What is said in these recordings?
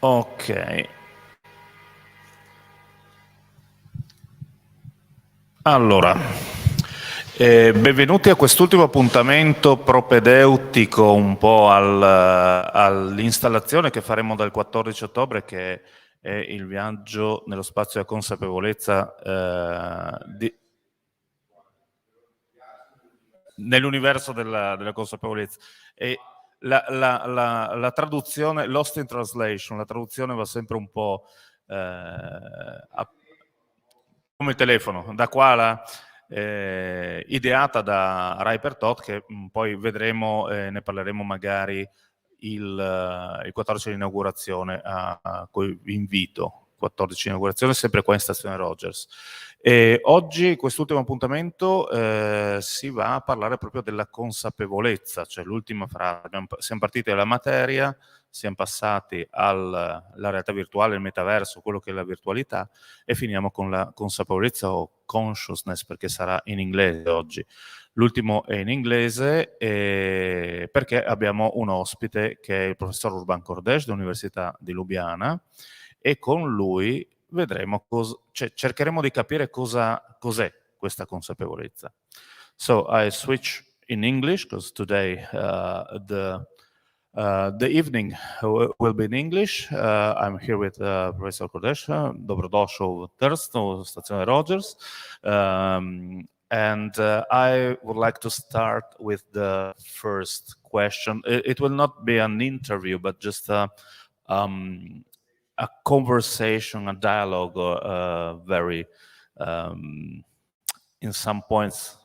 Ok. Allora, benvenuti a quest'ultimo appuntamento propedeutico un po' all'installazione che faremo dal 14 ottobre, che è il viaggio nello spazio della consapevolezza nell'universo della consapevolezza. E la traduzione, lost in translation, la traduzione va sempre un po' come il telefono, da qua ideata da Ryper Todd, che poi vedremo, ne parleremo magari il 14 di inaugurazione, a cui vi invito. 14 di inaugurazione, sempre qua in stazione Rogers. E oggi, quest'ultimo appuntamento, si va a parlare proprio della consapevolezza, cioè l'ultima frase. Siamo partiti dalla materia, siamo passati alla realtà virtuale, il metaverso, quello che è la virtualità, e finiamo con la consapevolezza o consciousness, perché sarà in inglese oggi. L'ultimo è in inglese perché abbiamo un ospite che è il professor Urban Kordeš dell'Università di Lubiana, e con lui vedremo cercheremo di capire cos'è questa consapevolezza. So I switch in English because today the evening will be in English. I'm here with Professor Kordeš, dobrodošao u Trstu, stazione Rogers. And I would like to start with the first question. It will not be an interview, but just a conversation, a dialogue, very, in some points,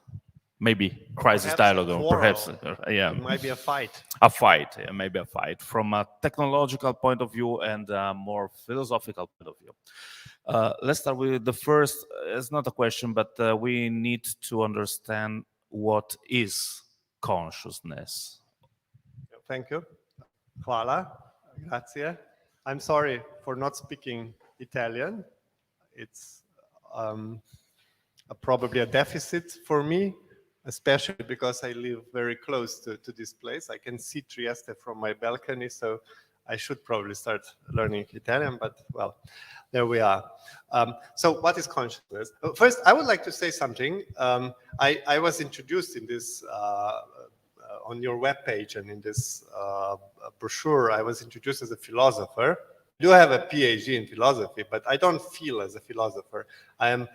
maybe crisis dialogue, or perhaps, yeah. It might be a fight. A fight, yeah, maybe a fight, from a technological point of view and a more philosophical point of view. Let's start with the first. It's not a question, but we need to understand what is consciousness. Thank you. Hvala. Grazie. I'm sorry for not speaking Italian. It's probably a deficit for me, especially because I live very close to this place. I can see Trieste from my balcony, so I should probably start learning Italian, but well, there we are. So what is consciousness? First, I would like to say something. I was introduced in this, on your webpage and in this brochure, I was introduced as a philosopher. I do have a PhD in philosophy, but I don't feel as a philosopher. I am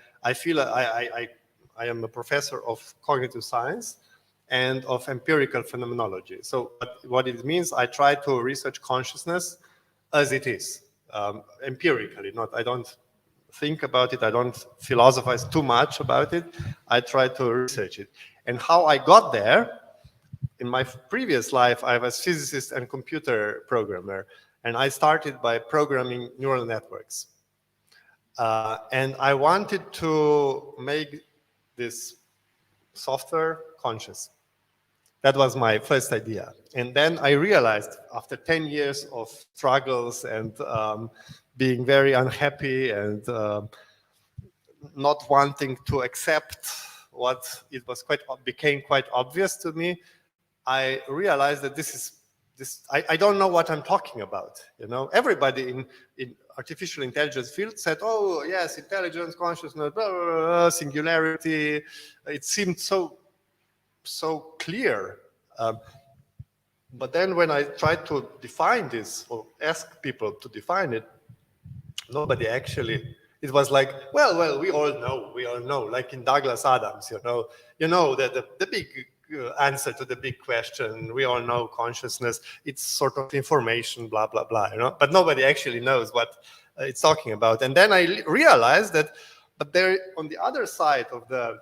a professor of cognitive science and of empirical phenomenology. So what it means, I try to research consciousness as it is, empirically. I don't think about it, I don't philosophize too much about it. I try to research it. And how I got there, in my previous life, I was physicist and computer programmer, and I started by programming neural networks. And I wanted to make this software conscious. That was my first idea. And then I realized, after 10 years of struggles and being very unhappy and not wanting to accept what it was became quite obvious to me, I realized that I don't know what I'm talking about. You know, everybody in artificial intelligence field said, "Oh yes, intelligence, consciousness, blah, blah, blah, singularity." It seemed so clear. But then when I tried to define this or ask people to define it, nobody actually. It was like, well, we all know, like in Douglas Adams, you know that the big answer to the big question. We all know consciousness. It's sort of information, blah, blah, blah, but nobody actually knows what it's talking about. And then I realized that, but there, on the other side of the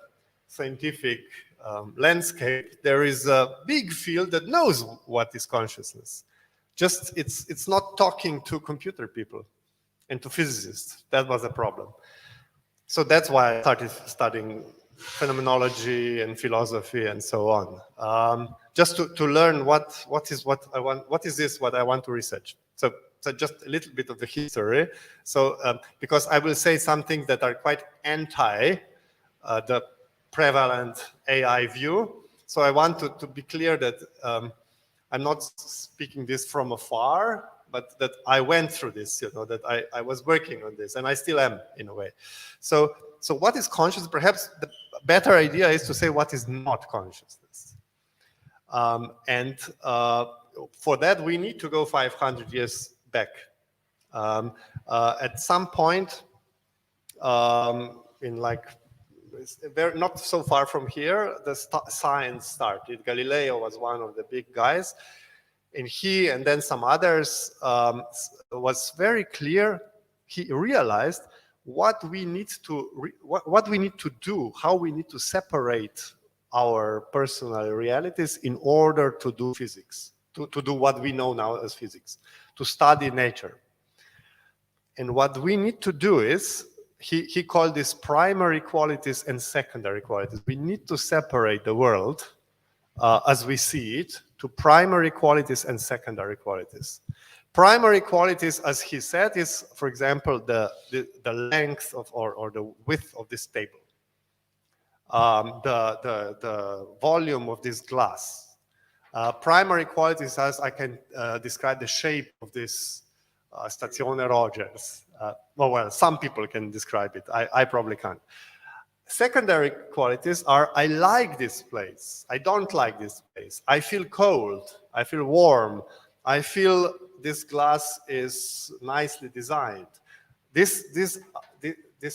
scientific landscape, there is a big field that knows what is consciousness. Just it's not talking to computer people and to physicists. That was a problem. So that's why I started studying phenomenology and philosophy and so on, just to learn what is what I want to research. So just a little bit of the history. So because I will say some things that are quite anti the prevalent AI view. So I want to be clear that I'm not speaking this from afar. but that I went through this, that I was working on this, and I still am in a way. So what is consciousness? Perhaps the better idea is to say what is not consciousness. For that, we need to go 500 years back. At some point, not so far from here, the science started. Galileo was one of the big guys, and he and then some others was very clear. He realized what we need to do, how we need to separate our personal realities in order to do physics, to do what we know now as physics, to study nature. And what we need to do is, he called this primary qualities and secondary qualities. We need to separate the world as we see it to primary qualities and secondary qualities. Primary qualities, as he said, is, for example, the length of or the width of this table, the volume of this glass. Primary qualities, as I can describe the shape of this Stazione Rogers. Well, some people can describe it. I probably can't. Secondary qualities are, I like this place. I don't like this place. I feel cold. I feel warm. I feel this glass is nicely designed. These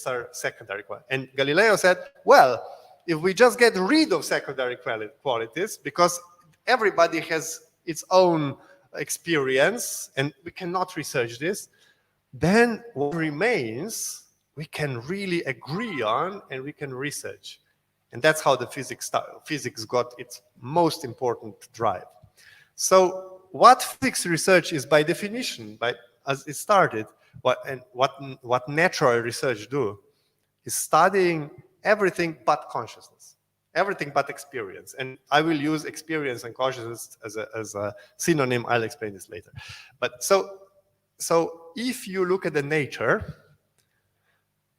are secondary qualities. And Galileo said, well, if we just get rid of secondary qualities, because everybody has its own experience and we cannot research this, then what remains we can really agree on and we can research. And that's how the physics got its most important drive. So what physics research is, by definition, as it started, what natural research do is studying everything but consciousness, everything but experience. And I will use experience and consciousness as a synonym. I'll explain this later. But so if you look at the nature,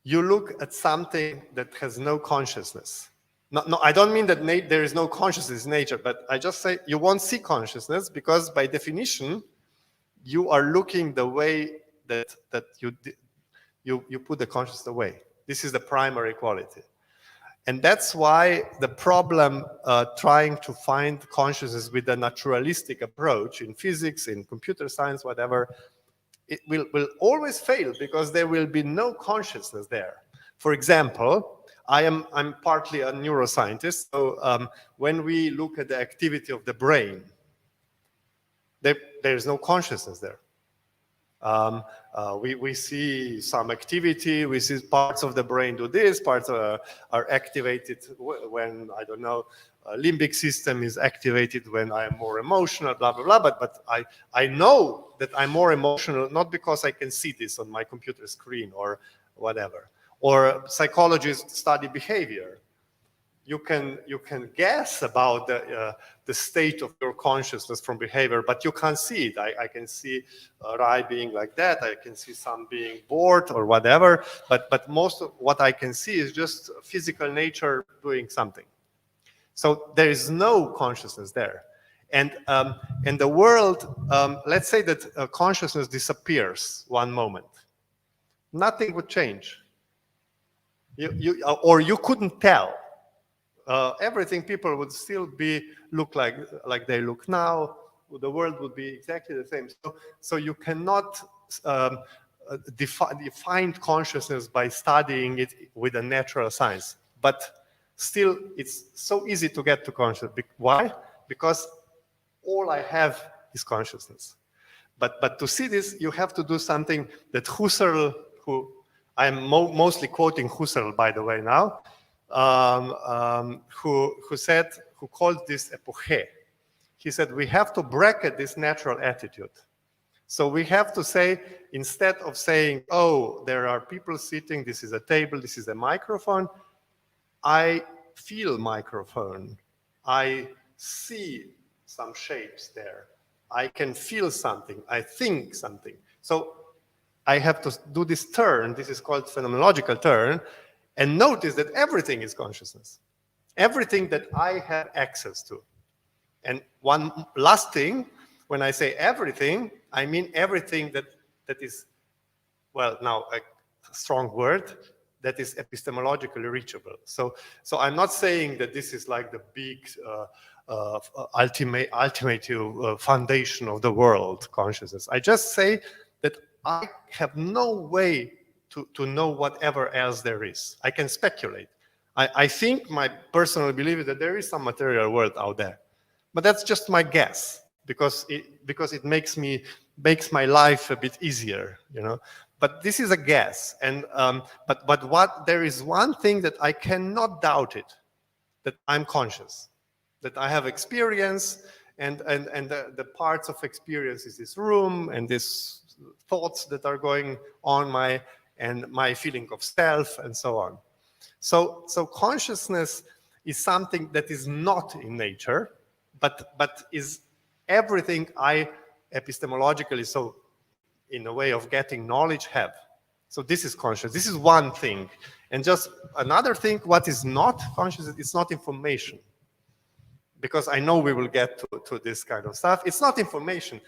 you look at something that has no consciousness. No, I don't mean that there is no consciousness in nature, but I just say you won't see consciousness because by definition, you are looking the way that you put the consciousness away. This is the primary quality. And that's why the problem trying to find consciousness with a naturalistic approach in physics, in computer science, whatever, it will always fail because there will be no consciousness there. For example, I'm partly a neuroscientist, so when we look at the activity of the brain, there's no consciousness there. We see some activity, we see parts of the brain do this, parts are activated when, I don't know, limbic system is activated when I am more emotional, blah, blah, blah. But I know that I'm more emotional, not because I can see this on my computer screen or whatever. Or psychologists study behavior. You can guess about the state of your consciousness from behavior, but you can't see it. I can see Rai being like that. I can see some being bored or whatever. But most of what I can see is just physical nature doing something. So there is no consciousness there. And in the world, let's say that consciousness disappears one moment. Nothing would change. Or you couldn't tell. Everything people would still look like they look now. The world would be exactly the same. So you cannot define consciousness by studying it with a natural science. But still, it's so easy to get to consciousness. Why? Because all I have is consciousness. But to see this, you have to do something that Husserl, who I'm mostly quoting Husserl, by the way, now, who called this epoche. He said, we have to bracket this natural attitude. So we have to say, instead of saying, oh, there are people sitting, this is a table, this is a microphone, I feel microphone. I see some shapes there. I can feel something. I think something. So I have to do this turn. This is called phenomenological turn. And notice that everything is consciousness. Everything that I have access to. And one last thing, when I say everything, I mean everything that is, well, now a strong word, that is epistemologically reachable. So I'm not saying that this is like the big ultimate foundation of the world, consciousness. I just say that I have no way to know whatever else there is. I can speculate. I think my personal belief is that there is some material world out there, but that's just my guess because it makes my life a bit easier, you know. But this is a guess, and but there is one thing that I cannot doubt it, that I'm conscious, that I have experience, and the parts of experience is this room and these thoughts that are going on my feeling of self and so on. So consciousness is something that is not in nature, but is everything I epistemologically, so in a way of getting knowledge, have. So this is conscious. This is one thing. And just another thing, what is not conscious, it's not information. Because I know we will get to this kind of stuff. It's not information.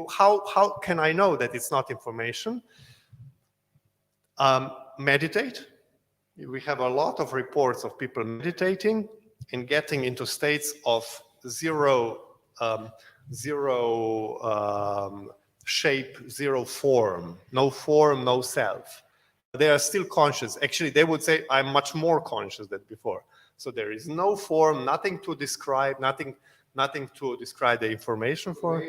How can I know that it's not information? Meditate. We have a lot of reports of people meditating and getting into states of zero shape, zero form, no self. They are still conscious. Actually, they would say, I'm much more conscious than before. So there is no form, nothing to describe, nothing to describe the information for.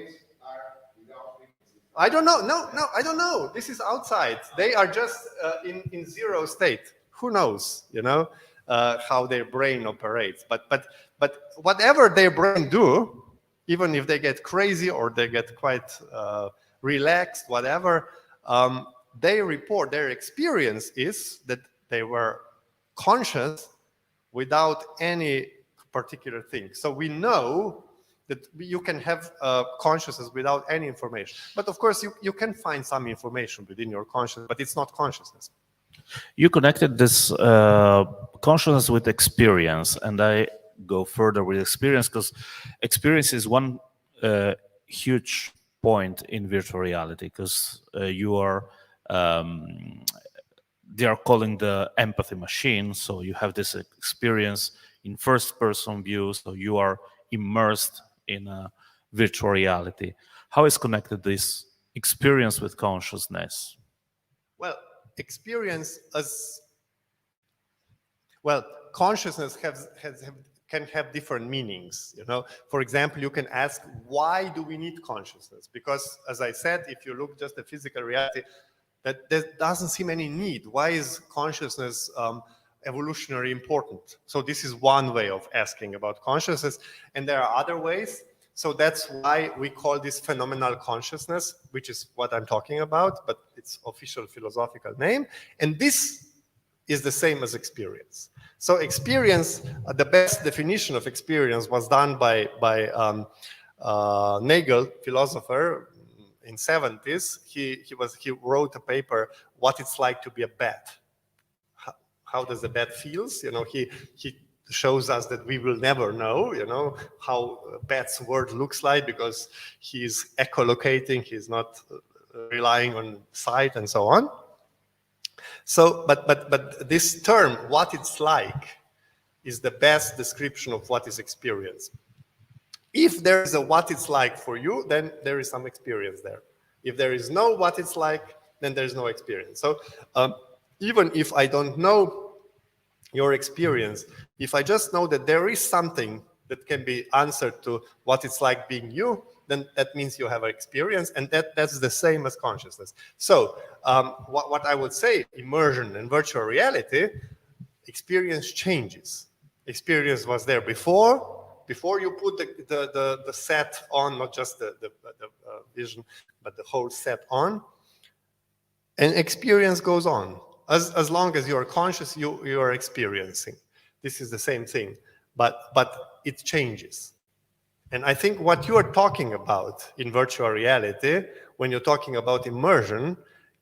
I don't know. No, I don't know. This is outside. They are just in zero state. Who knows, you know, how their brain operates. But whatever their brain do, even if they get crazy or they get quite relaxed, whatever, they report their experience is that they were conscious without any particular thing. So we know that you can have consciousness without any information. But of course, you can find some information within your consciousness, but it's not consciousness. You connected this consciousness with experience, and I go further with experience because experience is one huge point in virtual reality, because you are they are calling the empathy machine. So you have this experience in first person view, so you are immersed in a virtual reality. How is connected this experience with consciousness? Well, experience as well, consciousness can have different meanings, you know. For example, you can ask, why do we need consciousness? Because, as I said, if you look just at physical reality, that there doesn't seem any need. Why is consciousness evolutionary important? So this is one way of asking about consciousness, and there are other ways. So that's why we call this phenomenal consciousness, which is what I'm talking about, but it's official philosophical name. And this is the same as experience. So experience, the best definition of experience was done by Nagel, philosopher, in 70s. He wrote a paper, What It's Like to Be a Bat. How does the bat feels? You know, he shows us that we will never know, you know, how a bat's world looks like, because he's echolocating, he's not relying on sight and so on. So, but this term, what it's like, is the best description of what is experience. If there is a what it's like for you, then there is some experience there. If there is no what it's like, then there's no experience. So even if I don't know your experience, if I just know that there is something that can be answered to what it's like being you, then that means you have an experience, and that's the same as consciousness. So what I would say, immersion and virtual reality, experience changes. Experience was there before you put the set on, not just the vision, but the whole set on, and experience goes on. As long as you are conscious, you are experiencing. This is the same thing, but it changes. And I think what you are talking about in virtual reality, when you're talking about immersion,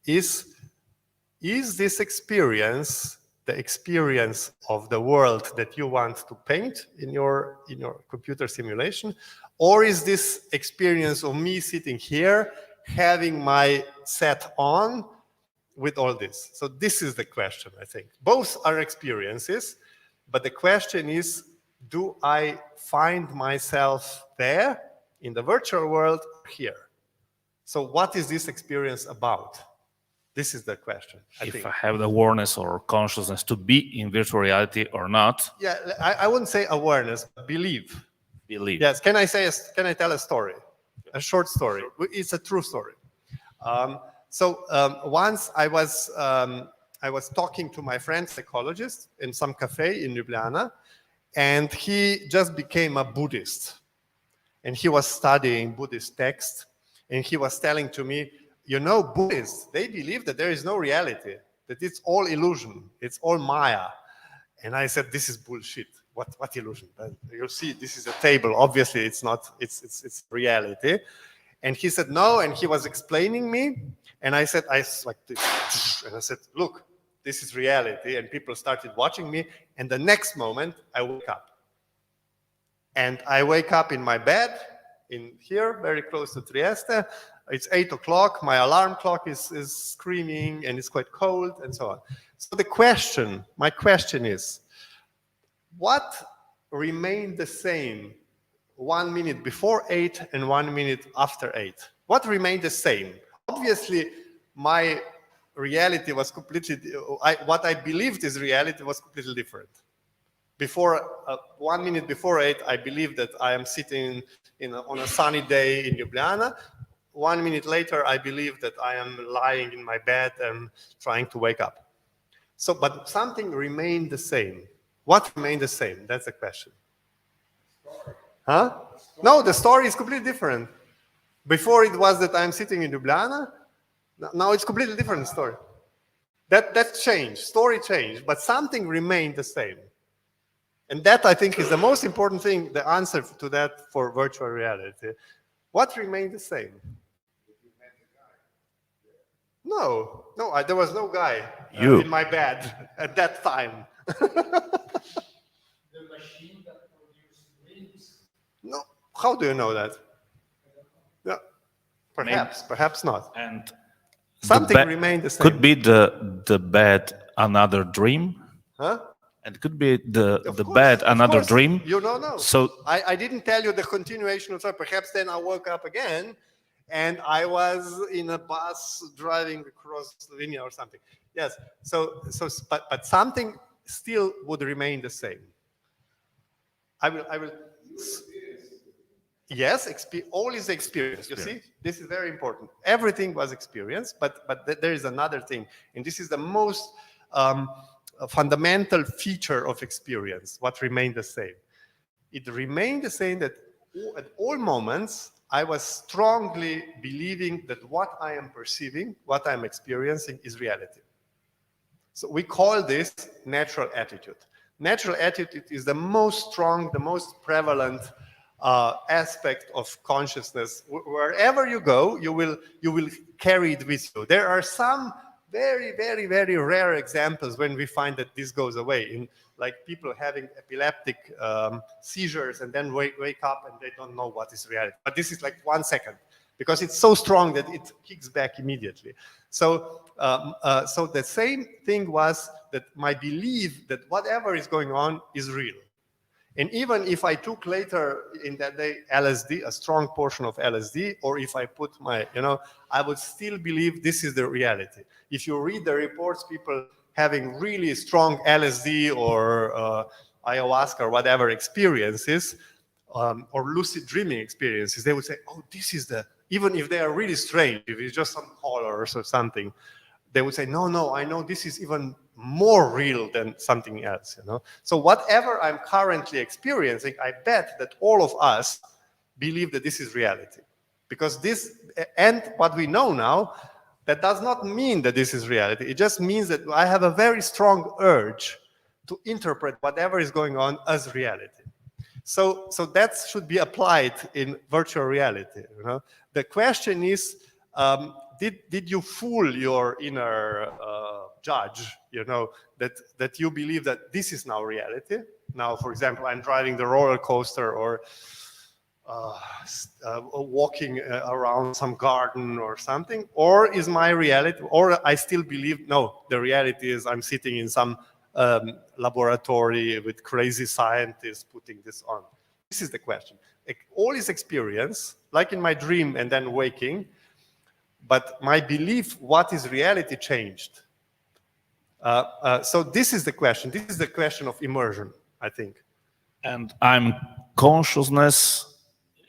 is this experience the experience of the world that you want to paint in your computer simulation, or is this experience of me sitting here having my set on with all this? So this is the question, I think. Both are experiences, but the question is, do I find myself there in the virtual world or here? So what is this experience about? This is the question, I think. If I have the awareness or consciousness to be in virtual reality or not. Yeah, I wouldn't say awareness, but believe. Believe. Yes, can I tell a story? A short story. It's a true story. Once I was talking to my friend psychologist in some cafe in Ljubljana, and he just became a Buddhist. And he was studying Buddhist texts, and he was telling to me, you know, Buddhists, they believe that there is no reality, that it's all illusion, it's all Maya. And I said, this is bullshit. What illusion? You'll see, this is a table. Obviously, it's not, it's reality. And he said, no, and he was explaining me. And I said, like this. And I said, look, this is reality. And people started watching me. And the next moment, I wake up. And I wake up in my bed, in here, very close to Trieste. It's 8 o'clock. My alarm clock is screaming, and it's quite cold, and so on. So my question is, what remained the same 1 minute before 8 and 1 minute after 8? What remained the same? Obviously, my reality was completely, what I believed is reality was completely different. Before 1 minute before 8, I believed that I am sitting on a sunny day in Ljubljana. 1 minute later, I believe that I am lying in my bed and trying to wake up. So, but something remained the same. What remained the same? That's the question. Huh? No, the story is completely different. Before it was that I'm sitting in Ljubljana. Now it's completely different story. That changed. Story changed, but something remained the same. And that, I think, is the most important thing, the answer to that for virtual reality. What remained the same? No, there was no guy in my bed at that time. The machine that produced dreams. No, how do you know that? Yeah, perhaps not. And something remained the same. Could be the bed another dream? Huh? And could be the bed another dream? You don't know. So I didn't tell you the continuation of story. Perhaps then I woke up again and I was in a bus driving across Slovenia or something. Yes. But something still would remain the same. I will. Yes, all is experience. You see, this is very important. Everything was experience, but there is another thing, and this is the most fundamental feature of experience. What remained the same? It remained the same that at all moments I was strongly believing that what I am perceiving, what I am experiencing, is reality. So we call this natural attitude. Natural attitude is the most strong, the most prevalent aspect of consciousness. Wherever you go, you will carry it with you. There are some very, very, very rare examples when we find that this goes away, like people having epileptic seizures and then wake up and they don't know what is reality. But this is like 1 second, because it's so strong that it kicks back immediately. So the same thing was that my belief that whatever is going on is real. And even if I took later in that day LSD, a strong portion of LSD, or if I put my, I would still believe this is the reality. If you read the reports, people having really strong LSD or ayahuasca or whatever experiences, or lucid dreaming experiences, they would say, oh, this is even if they are really strange, if it's just some colors or something, they would say, no, I know this is even more real than something else, So whatever I'm currently experiencing, I bet that all of us believe that this is reality. Because and what we know now, that does not mean that this is reality. It just means that I have a very strong urge to interpret whatever is going on as reality. So that should be applied in virtual reality. The question is, did you fool your inner judge, that you believe that this is now reality? Now, for example, I'm driving the roller coaster, or walking around some garden or something, or is my reality, or I still believe, no, the reality is I'm sitting in some laboratory with crazy scientists putting this on. This is the question. All is experience, like in my dream and then waking, but my belief, what is reality, changed. So this is the question. This is the question of immersion, I think. And I'm consciousness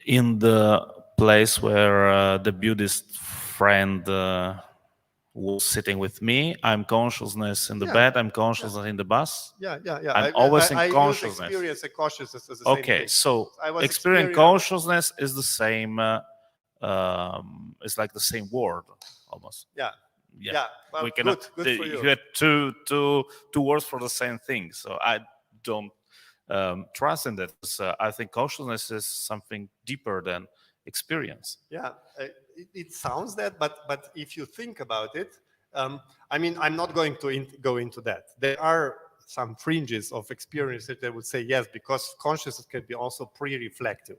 in the place where the Buddhist friend was sitting with me. I'm consciousness in the bed. I'm consciousness in the bus. Yeah. I'm always in consciousness. I use experience and consciousness as the same Okay, thing. so experience consciousness is the same. It's like the same word almost. Yeah. Well, We cannot. Good for you. You had two words for the same thing. So I don't trust in that. I think consciousness is something deeper than experience. Yeah, it sounds that, but if you think about it, I mean, I'm not going to go into that. There are some fringes of experience that they would say yes, because consciousness can be also pre-reflective.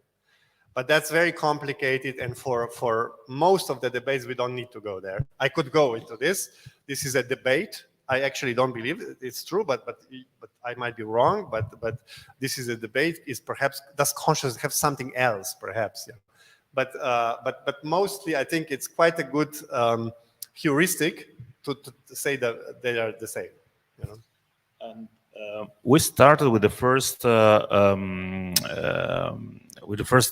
But that's very complicated, and for most of the debates, we don't need to go there. I could go into this. This is a debate. I actually don't believe it's true, but I might be wrong. But this is a debate. Is perhaps, does consciousness have something else? Perhaps, yeah. But mostly, I think it's quite a good heuristic to say that they are the same. You know. And we started with the first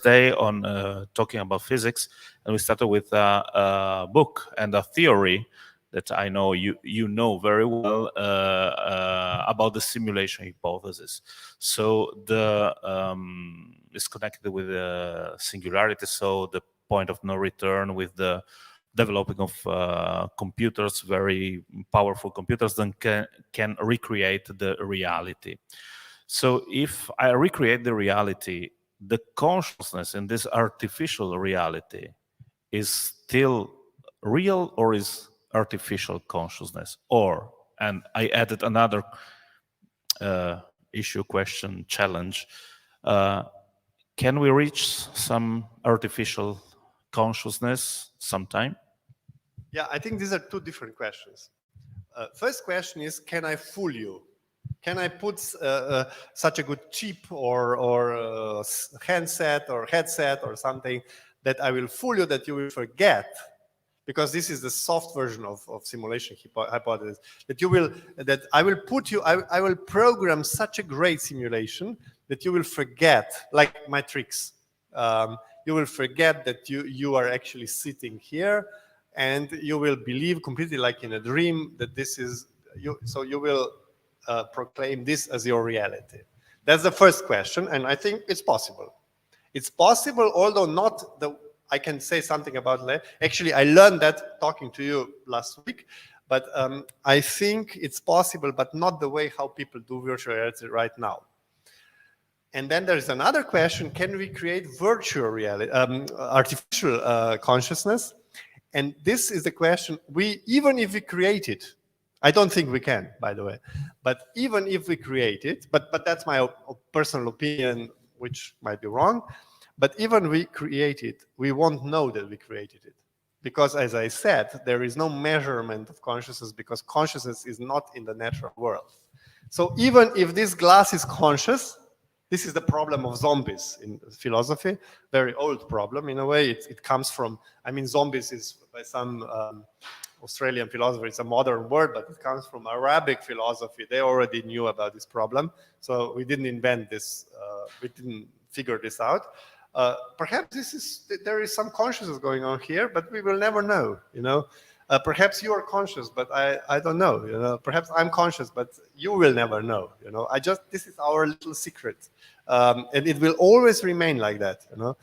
day on talking about physics, and we started with a book and a theory that I know you know very well about the simulation hypothesis. So the is connected with the singularity, so the point of no return, with the developing of computers, very powerful computers, then can recreate the reality. So if I recreate the reality, the consciousness in this artificial reality is still real, or is artificial consciousness? Or, and I added another issue, question, challenge. Can we reach some artificial consciousness sometime? Yeah, I think these are two different questions. First question is, can I fool you? Can I put such a good chip or handset or headset or something that I will fool you that you will forget? Because this is the soft version of simulation hypothesis, that I will put you, I will program such a great simulation that you will forget, like my tricks. You will forget that you are actually sitting here, and you will believe completely like in a dream that this is you. So you will proclaim this as your reality. That's the first question, and I think it's possible. It's possible, although not the. I can say something about that. Actually, I learned that talking to you last week, but I think it's possible, but not the way how people do virtual reality right now. And then there's another question: can we create virtual reality, artificial consciousness? And this is the question. Even if we create it, I don't think we can, by the way. But even if we create it, but that's my personal opinion, which might be wrong. But even we create it, we won't know that we created it. Because as I said, there is no measurement of consciousness, because consciousness is not in the natural world. So even if this glass is conscious, this is the problem of zombies in philosophy, very old problem in a way. It comes from, I mean, zombies is by some Australian philosopher, it's a modern word, but it comes from Arabic philosophy. They already knew about this problem. So we didn't invent this, we didn't figure this out. Perhaps there is some consciousness going on here, but we will never know, you know. Perhaps you are conscious, but I don't know, you know. Perhaps I'm conscious, but you will never know, you know. This is our little secret. And it will always remain like that, you know.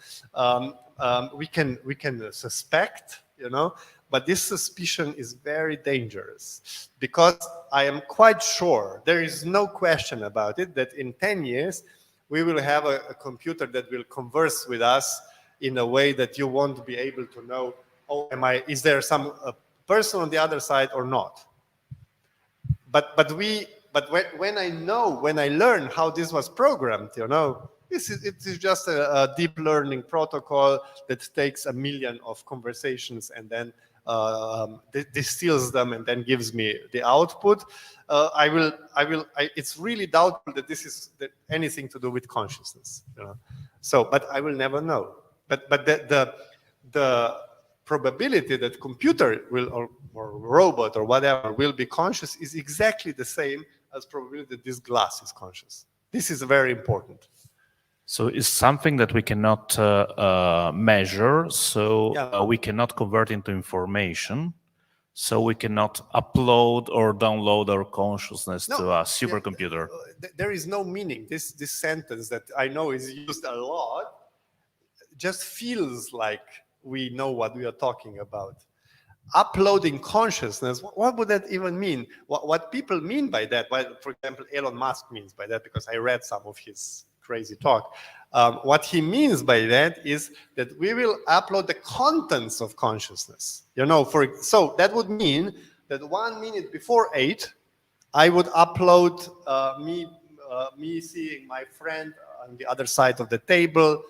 We can suspect, you know, but this suspicion is very dangerous, because I am quite sure, there is no question about it, that in 10 years, we will have a computer that will converse with us in a way that you won't be able to know, oh, is there some person on the other side or not? But when I learn how this was programmed, you know, It is just a deep learning protocol that takes 1 million of conversations and then distills them and then gives me the output. It's really doubtful that this is anything to do with consciousness. You know? So, but I will never know. But the probability that computer will or robot or whatever will be conscious is exactly the same as probability that this glass is conscious. This is very important. So it's something that we cannot measure, so we cannot convert into information, so we cannot upload or download our consciousness to a supercomputer. There is no meaning. This sentence that I know is used a lot just feels like we know what we are talking about. Uploading consciousness, what would that even mean? What people mean by that, what, for example, Elon Musk means by that, because I read some of his crazy talk. What he means by that is that we will upload the contents of consciousness. You know, so that would mean that 1 minute before 8, I would upload me seeing my friend on the other side of the table,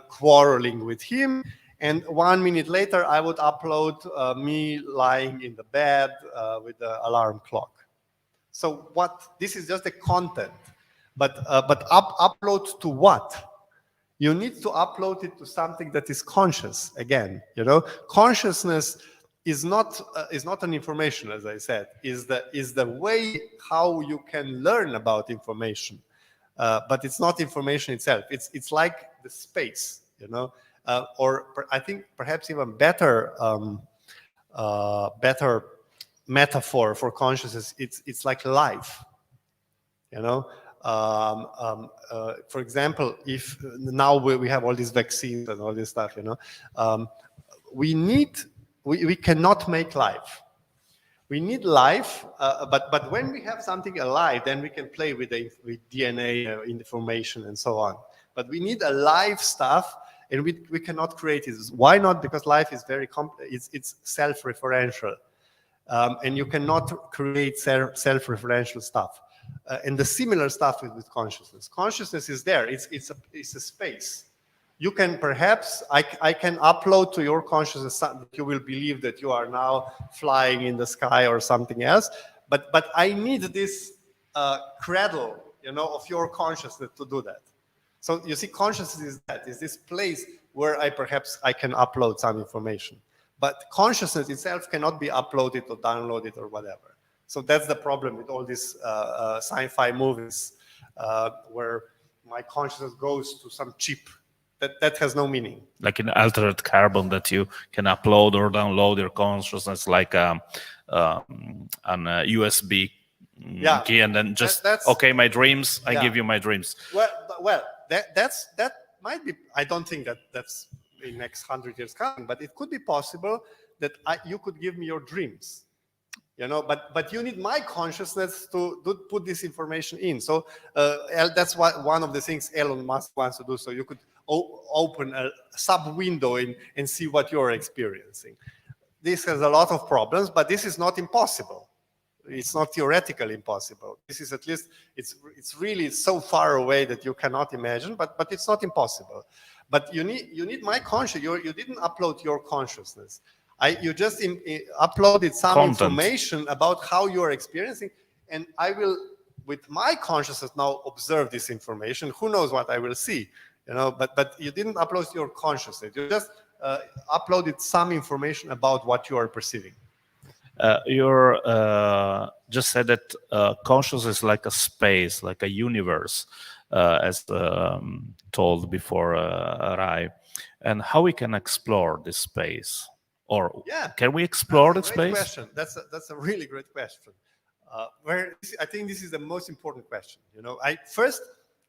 quarreling with him. And 1 minute later, I would upload me lying in the bed with the alarm clock. So this is just the content. But upload to what? You need to upload it to something that is conscious. Again, you know, consciousness is not an information, as I said. Is the way how you can learn about information, but it's not information itself. It's like the space, you know, or I think perhaps even better metaphor for consciousness. It's like life, you know. For example, if now we have all these vaccines and all this stuff, you know, we cannot make life. We need life, but when we have something alive, then we can play with DNA information and so on. But we need alive stuff, and we cannot create it. Why not? Because life is very complex. It's self-referential, and you cannot create self-referential stuff. And the similar stuff with consciousness. Consciousness is there. It's a space. You can perhaps, I can upload to your consciousness that you will believe that you are now flying in the sky or something else. But I need this cradle, you know, of your consciousness to do that. So you see, consciousness is this place where I can upload some information. But consciousness itself cannot be uploaded or downloaded or whatever. So that's the problem with all these sci-fi movies where my consciousness goes to some chip. That has no meaning. Like an altered carbon that you can upload or download your consciousness, like an USB key, and then just okay, my dreams. I give you my dreams. Well, that might be. I don't think that's in next 100 years coming, but it could be possible that you could give me your dreams. You know, but you need my consciousness to put this information in. So that's one of the things Elon Musk wants to do. So you could open a sub window and see what you're experiencing. This has a lot of problems, but this is not impossible. It's not theoretically impossible. This is at least it's really so far away that you cannot imagine, but it's not impossible. But you need my consciousness. You didn't upload your consciousness. You just uploaded some information about how you are experiencing, and I will, with my consciousness now, observe this information. Who knows what I will see, you know? But you didn't upload your consciousness. You just uploaded some information about what you are perceiving. You just said that consciousness is like a space, like a universe, as told before Rai, and how we can explore this space. Or can we explore that space? Question. That's a really great question. I think this is the most important question. You know,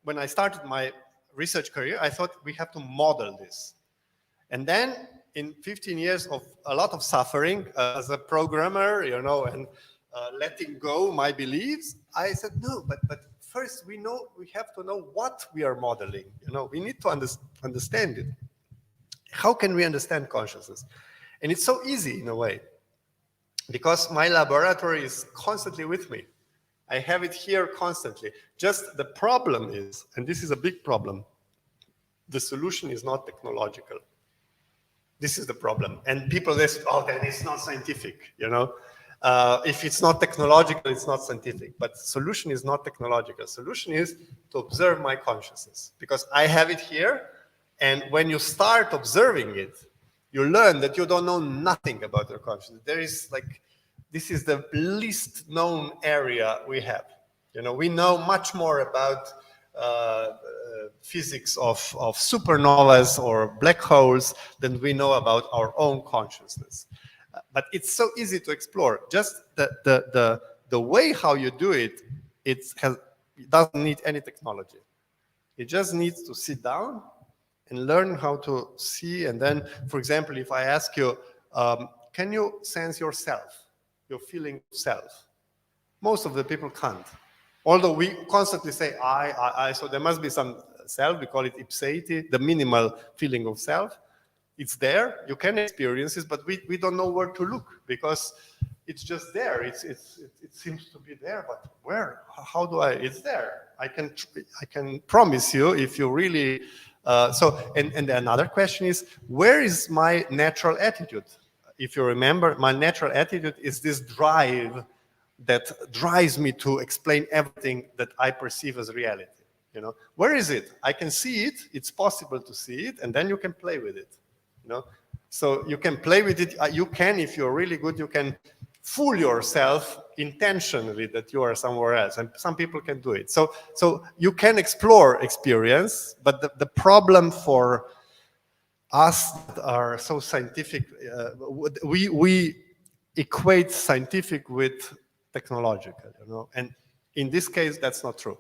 when I started my research career, I thought we have to model this, and then in 15 years of a lot of suffering as a programmer, you know, and letting go my beliefs, I said no. But first, we have to know what we are modeling. You know, we need to understand it. How can we understand consciousness? And it's so easy in a way, because my laboratory is constantly with me. I have it here constantly. Just the problem is, and this is a big problem, The solution is not technological. This is the problem. And people, they say, oh, then it's not scientific, you know? If it's not technological, it's not scientific. But solution is not technological. Solution is to observe my consciousness, because I have it here. And when you start observing it, you learn that you don't know nothing about your consciousness. There is like, this is the least known area we have. You know, we know much more about physics of supernovas or black holes than we know about our own consciousness. But it's so easy to explore. Just the way how you do it, it doesn't need any technology. It just needs to sit down and learn how to see. And then, for example, if I ask you, can you sense yourself, your feeling of self? Most of the people can't. Although we constantly say I, so there must be some self. We call it ipseity, the minimal feeling of self. It's there, you can experience it, but we don't know where to look, because it's just there. It seems to be there, but where? How do I? It's there. I can promise you, if you really. And another question is, where is my natural attitude? If you remember, my natural attitude is this drive that drives me to explain everything that I perceive as reality. You know, where is it? I can see it. It's possible to see it, and then you can play with it. You know, so you can play with it. You can, if you're really good, you can fool yourself intentionally that you are somewhere else, and some people can do it. So you can explore experience, but the problem for us that are so scientific, we equate scientific with technological, you know, and in this case, that's not true.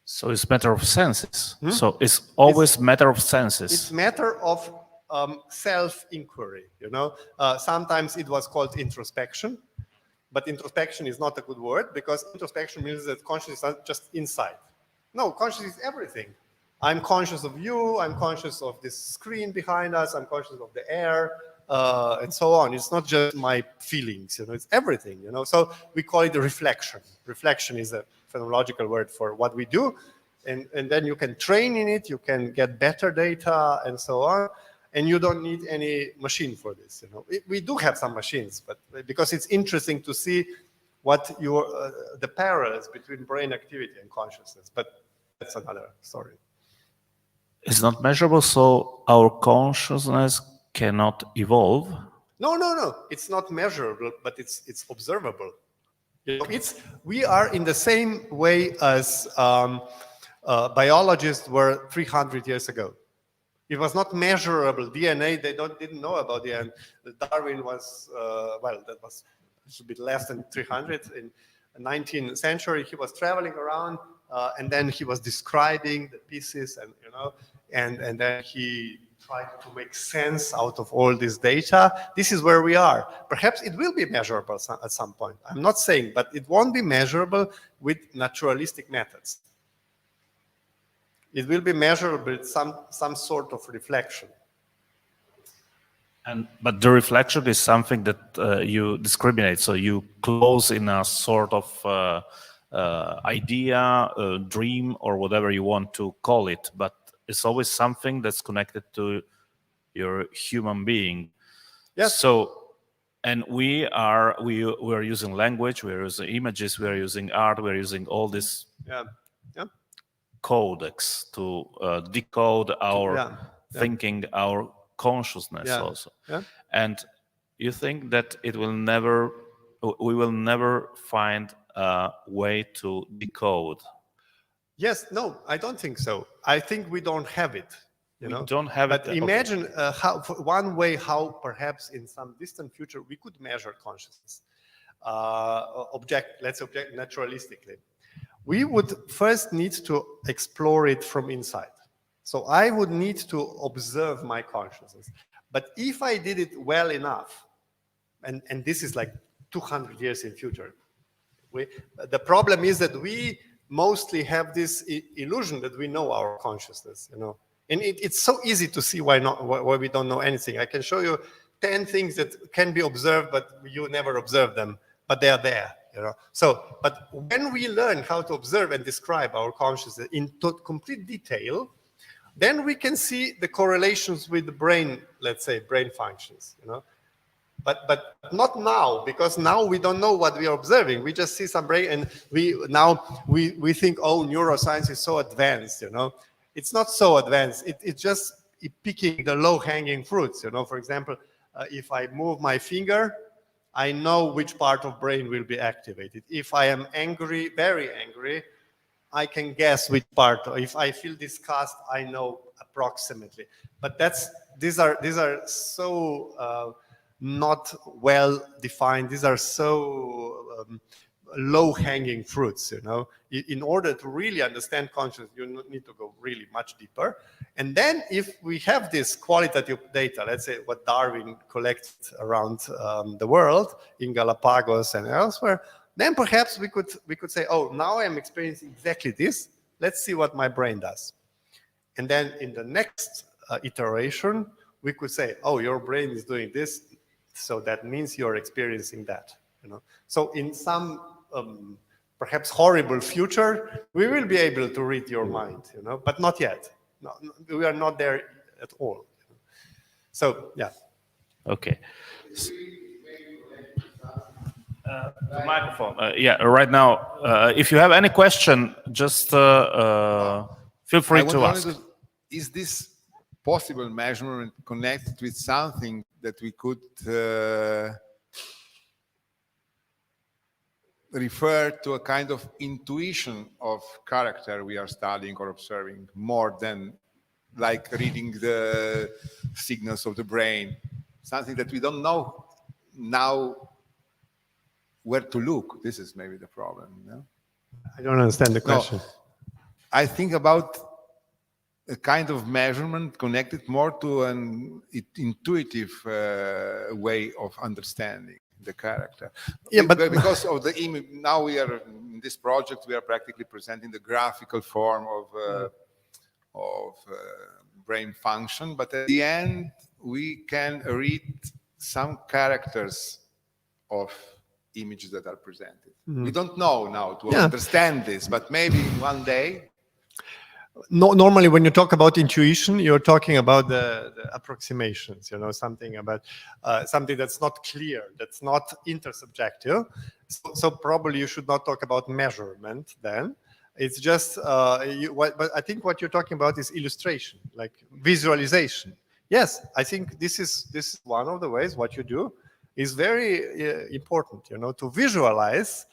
So it's matter of senses. So it's always matter of senses. It's matter of self-inquiry, you know. Sometimes it was called introspection, but introspection is not a good word, because introspection means that consciousness is not just inside. No, consciousness is everything. I'm conscious of you, I'm conscious of this screen behind us, I'm conscious of the air, and so on. It's not just my feelings, you know, it's everything, you know. So we call it a reflection. Reflection is a phenomenological word for what we do, and then you can train in it, you can get better data, and so on. And you don't need any machine for this, you know. We do have some machines, but because it's interesting to see what the parallels between brain activity and consciousness, but that's another story. It's not measurable, so our consciousness cannot evolve. No. It's not measurable, but it's observable. You know, we are in the same way as biologists were 300 years ago. It was not measurable. DNA, they didn't know about DNA. Darwin was, that was a bit less than 300. In the 19th century, he was traveling around, and then he was describing the pieces, and you know, and then he tried to make sense out of all this data. This is where we are. Perhaps it will be measurable at some point. I'm not saying, but it won't be measurable with naturalistic methods. It will be measurable with some sort of reflection. But the reflection is something that you discriminate. So you close in a sort of idea, dream, or whatever you want to call it. But it's always something that's connected to your human being. Yes. So, and we are using language, we are using images, we are using art, we are using all this. Yeah. Codex to decode our thinking, our consciousness also. Yeah. And you think that we will never find a way to decode? Yes, no, I don't think so. I think we don't have it. You know? Don't have but it. But imagine one way how perhaps in some distant future we could measure consciousness. Let's object naturalistically. We would first need to explore it from inside. So I would need to observe my consciousness. But if I did it well enough, and this is like 200 years in future, the problem is that we mostly have this illusion that we know our consciousness, you know. And it's so easy to see why we don't know anything. I can show you 10 things that can be observed, but you never observe them, but they are there. You know? So, but when we learn how to observe and describe our consciousness in complete detail, then we can see the correlations with the brain, let's say, brain functions, you know. But not now, because now we don't know what we are observing. We just see some brain, and we think, oh, neuroscience is so advanced, you know. It's not so advanced. It's just picking the low-hanging fruits, you know. For example, if I move my finger, I know which part of brain will be activated. If I am angry, very angry, I can guess which part. If I feel disgust, I know approximately. But these are so not well defined. These are so low-hanging fruits, you know. In order to really understand consciousness, you need to go really much deeper. And then if we have this qualitative data, let's say what Darwin collected around the world, in Galapagos and elsewhere, then perhaps we could say, oh, now I'm experiencing exactly this. Let's see what my brain does. And then in the next iteration, we could say, oh, your brain is doing this, so that means you're experiencing that. You know? So in some perhaps horrible future, we will be able to read your mind, you know, but not yet. No, we are not there at all. So yeah. Okay. The microphone. Yeah, right now, if you have any question, just feel free to ask. Is this possible measurement connected with something that we could refer to a kind of intuition of character we are studying or observing, more than like reading the signals of the brain, something that we don't know now where to look? This is maybe the problem, you know? I don't understand the question. No, I think about a kind of measurement connected more to an intuitive way of understanding the character. Yeah, but because of the image, now we are in this project, we are practically presenting the graphical form of brain function, but at the end we can read some characters of images that are presented. We don't know now to understand this, but maybe one day. No, normally when you talk about intuition, you're talking about the approximations, you know, something about something that's not clear, that's not intersubjective. So probably you should not talk about measurement then. It's just, but I think what you're talking about is illustration, like visualization. Yes, I think this is one of the ways what you do is very important, you know, to visualize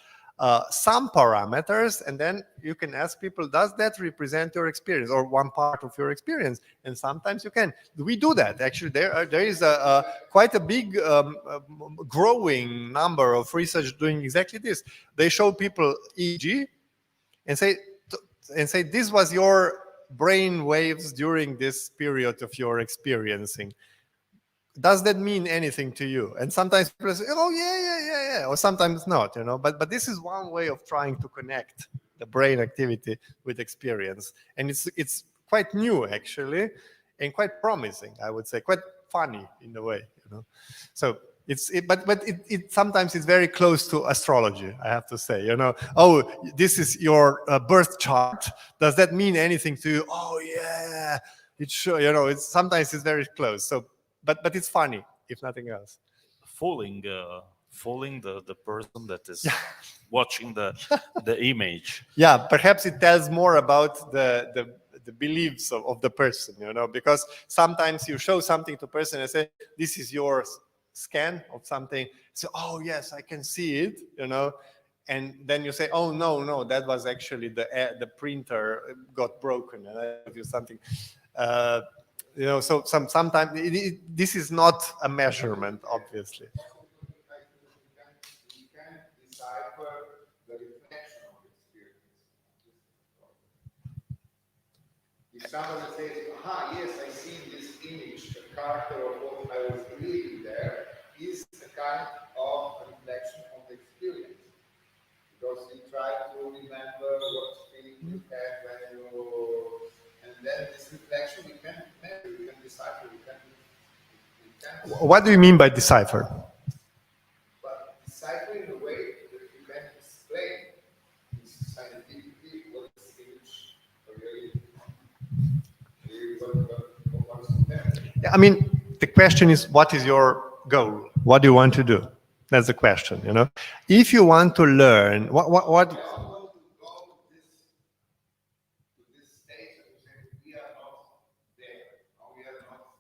some parameters, and then you can ask people, does that represent your experience or one part of your experience? And sometimes you can. We do that. Actually, there is quite a big growing number of research doing exactly this. They show people EEG and say this was your brain waves during this period of your experiencing. Does that mean anything to you? And sometimes people say, oh, yeah, or sometimes not, you know. But this is one way of trying to connect the brain activity with experience. And it's quite new, actually, and quite promising, I would say, quite funny in a way, you know. So but sometimes it's very close to astrology, I have to say, you know. Oh, this is your birth chart. Does that mean anything to you? Oh, yeah, it's sure, you know, sometimes it's very close. So, but it's funny, if nothing else. Fooling the person that is watching the image. Yeah, perhaps it tells more about the beliefs of the person, you know, because sometimes you show something to a person and say, this is your scan of something. So, oh yes, I can see it, you know, and then you say, oh no, that was actually the printer got broken, and I give you something. You know, so sometimes this is not a measurement, obviously. We can decipher the reflection of experience. If somebody says, aha, yes, I see in this image the character of what I was reading there is a kind of reflection of the experience. Because you try to remember what feeling you had when you... And then this reflection we can measure, we can decipher, we can... What do you mean by decipher? But decipher in a way that you can explain scientifically what this image really is. I mean, the question is, what is your goal? What do you want to do? That's the question, you know. If you want to learn, what We all want to go to this stage and say we are not there. No, we are not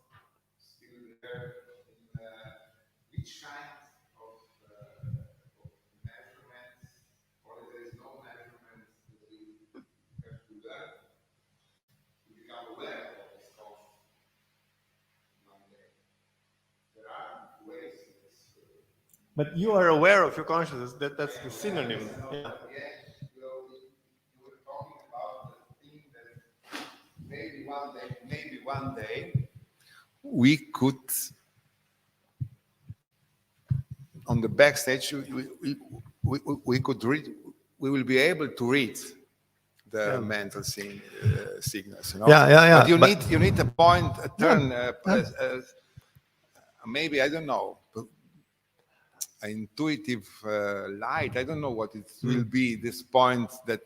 still there. In which kind of measurements, or there is no measurements that we have to learn to become aware of this concept one day. There are ways. but you are aware of your consciousness. That's the synonym. Yeah. Yes, we were talking about the thing that maybe one day, we could, on the backstage, we could read, we will be able to read the mental signals. You know? Yeah. But you need a point, a turn, maybe, I don't know, intuitive light. I don't know what it will be, this point that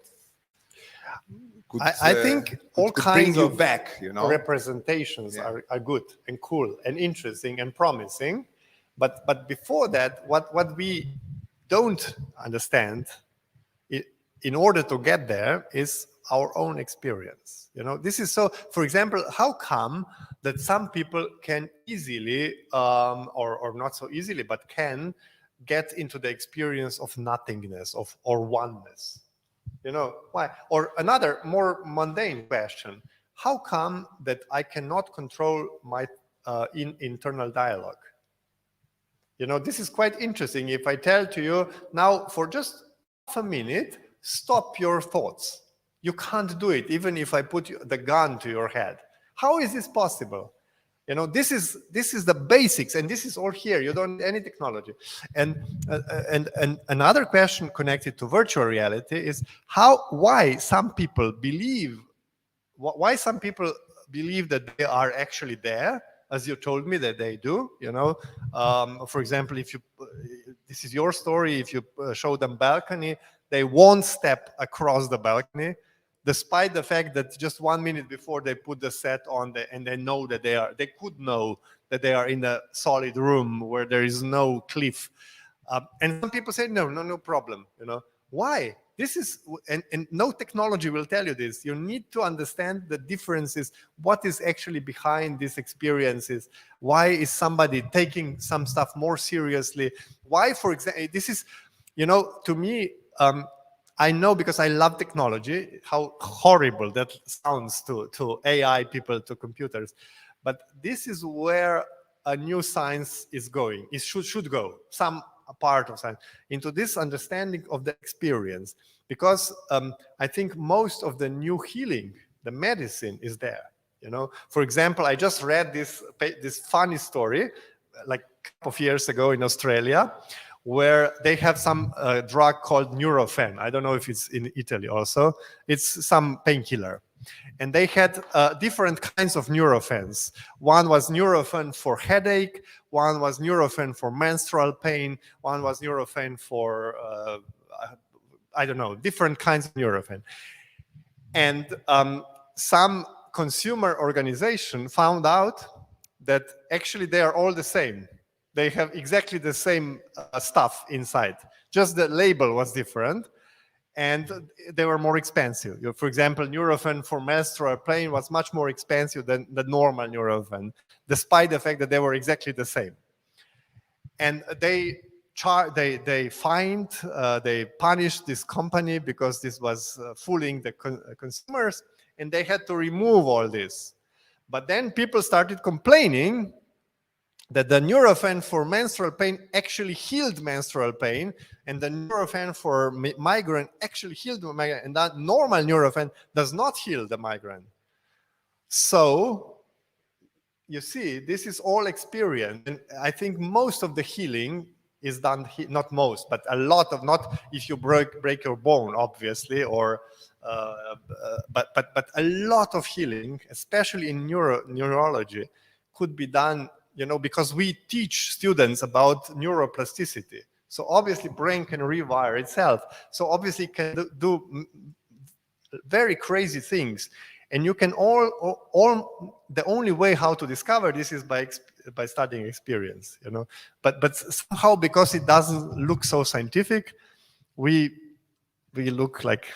could, I think all could kinds bring you of back, you know? representations are good and cool and interesting and promising. But before that, what we don't understand in order to get there is our own experience. You know, this is so, for example, how come that some people can easily, or not so easily, but can get into the experience of nothingness, or oneness? You know, why? Or another more mundane question: how come that I cannot control my internal dialogue? You know, this is quite interesting. If I tell to you now, for just half a minute, stop your thoughts. You can't do it, even if I put the gun to your head. How is this possible? You know, this is the basics, and this is all here. You don't need any technology. And another question connected to virtual reality is why some people believe that they are actually there, as you told me that they do. You know, for example, if you this is your story, if you show them balcony, they won't step across the balcony, despite the fact that just 1 minute before they put the set on, and they know that they could know that they are in a solid room where there is no cliff. And some people say, no problem. You know, why? This is, and no technology will tell you this. You need to understand the differences, what is actually behind these experiences. Why is somebody taking some stuff more seriously? Why, for example, this is, you know, to me, I know, because I love technology, how horrible that sounds to AI people, to computers. But this is where a new science is going. It should go, some part of science, into this understanding of the experience. Because I think most of the new healing, the medicine, is there. You know, for example, I just read this funny story, like a couple of years ago in Australia, where they have some drug called Nurofen. I don't know if it's in Italy also. It's some painkiller. And they had different kinds of Nurofens. One was Nurofen for headache, one was Nurofen for menstrual pain, one was Nurofen for, I don't know, different kinds of Nurofen. And some consumer organization found out that actually they are all the same. They have exactly the same stuff inside. Just the label was different, and they were more expensive. For example, Nurofen for menstrual pain was much more expensive than the normal Nurofen, despite the fact that they were exactly the same. And they punished this company because this was fooling the consumers, and they had to remove all this. But then people started complaining that the Nurofen for menstrual pain actually healed menstrual pain, and the Nurofen for migraine actually healed the migraine, and that normal Nurofen does not heal the migraine. So, you see, this is all experience, and I think most of the healing is done, not most, but a lot of, not if you break your bone, obviously, or but a lot of healing, especially in neurology, could be done, you know, because we teach students about neuroplasticity. So obviously brain can rewire itself. So obviously it can do very crazy things. And you can the only way how to discover this is by studying experience, you know. But somehow, because it doesn't look so scientific, we look like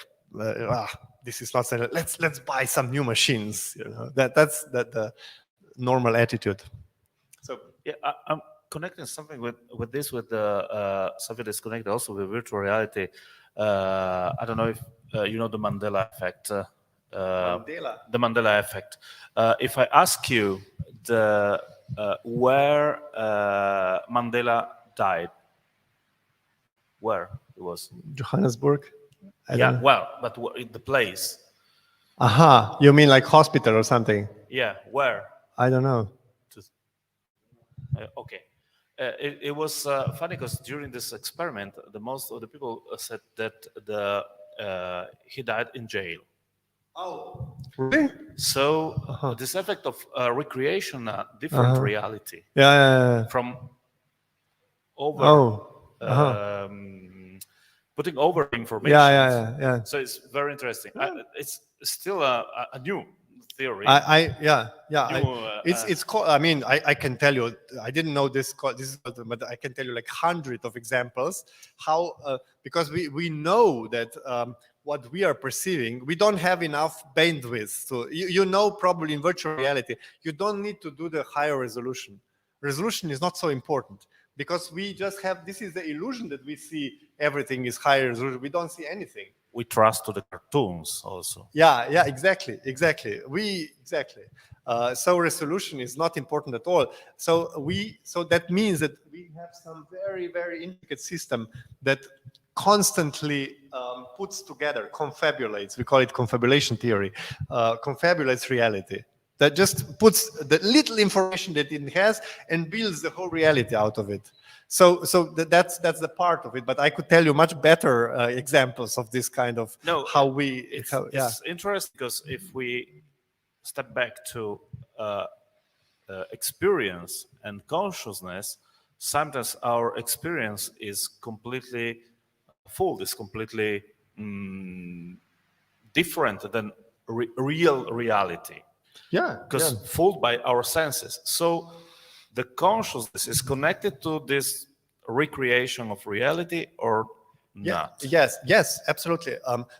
this is not scientific. Let's buy some new machines, you know. That's the normal attitude. So yeah, I'm connecting something with the something that's connected also with virtual reality. I don't know if you know the Mandela Effect. The Mandela Effect. If I ask you where Mandela died, where it was? Johannesburg. I don't Yeah, know. well, but the place. Aha, you mean like hospital or something? Yeah, where? I don't know. Okay. It was funny because during this experiment, the most of the people said that he died in jail. Oh, really? So this effect of recreation, different reality Yeah. from over Oh. putting over information. Yeah. So it's very interesting. It's still a new theory. It's called. I mean, I can tell you. I didn't know this. But I can tell you like hundreds of examples how because we know that what we are perceiving, we don't have enough bandwidth. So you know, probably in virtual reality, you don't need to do the higher resolution. Resolution is not so important because we just have. This is the illusion that we see everything is higher resolution. We don't see anything. We trust to the cartoons also. Yeah, exactly. So resolution is not important at all. So that means that we have some very, very intricate system that constantly puts together, confabulates. We call it confabulation theory. Confabulates reality. That just puts the little information that it has and builds the whole reality out of it. So that's the part of it. But I could tell you much better examples of this kind of how we. It's interesting because if we step back to experience and consciousness, sometimes our experience is completely full. Is completely different than real reality. Because fooled by our senses. So the consciousness is connected to this recreation of reality or not? Yes, absolutely.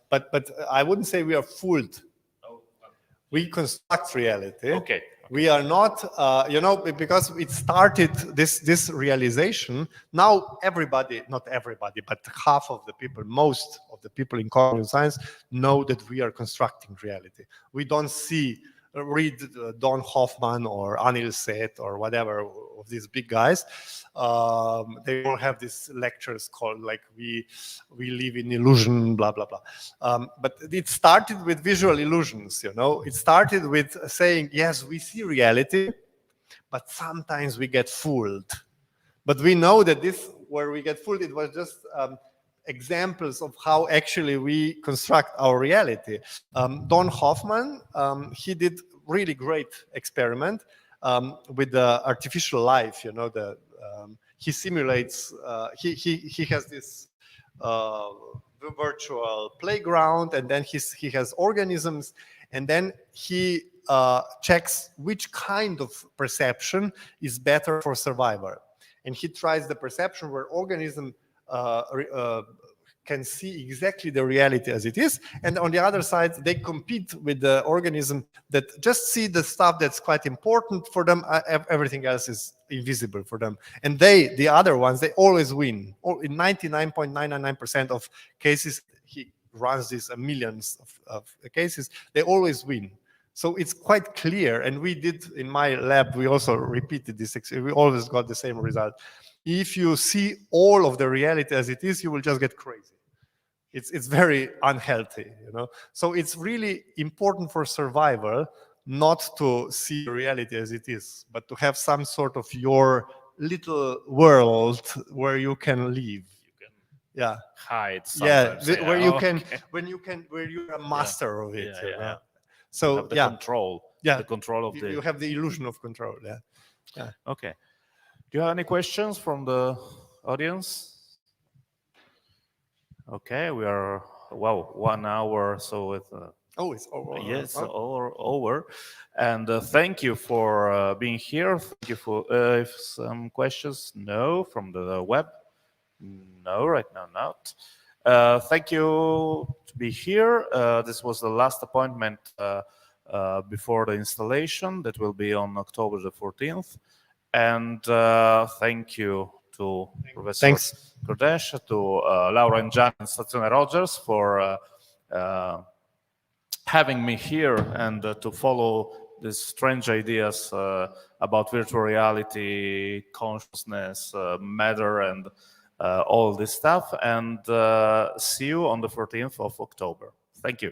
But I wouldn't say we are fooled. We construct reality. Okay. We are not, because it started this realization. Now everybody, not everybody, but half of the people, most of the people in cognitive science know that we are constructing reality. We don't read Don Hoffman or Anil Seth or whatever of these big guys. They all have these lectures called like we live in illusion, blah blah blah. But it started with visual illusions. It started with saying, yes, we see reality, but sometimes we get fooled. But we know that where we get fooled, it was just examples of how actually we construct our reality. Don Hoffman, he did really great experiment with the artificial life. He simulates. He has this virtual playground, and then he has organisms, and then he checks which kind of perception is better for survival. And he tries the perception where organism can see exactly the reality as it is, and on the other side they compete with the organism that just see the stuff that's quite important for them. Everything else is invisible for them, and the other ones, they always win. In 99.999% of cases, he runs these millions of cases, they always win. So it's quite clear, and we did in my lab, we also repeated this, we always got the same result. If you see all of the reality as it is, you will just get crazy. It's very unhealthy, So it's really important for survival not to see reality as it is, but to have some sort of your little world where you can live. Yeah. Hide somewhere. Yeah, where you can, where you're a master of it. Yeah. So have the control. Yeah. The control of you have the illusion of control. Yeah. Okay. Do you have any questions from the audience? Okay, we are 1 hour, so with Oh, it's over. Yes, Oh. over. And thank you for being here. Thank you for if some questions. No, from the web. No, right now not. Thank you to be here. This was the last appointment before the installation that will be on October the 14th. And thank you to Professor Kordeš, to Laura and Gian and Stazione Rogers for having me here and to follow these strange ideas about virtual reality, consciousness, matter, and all this stuff. And see you on the 14th of October. Thank you.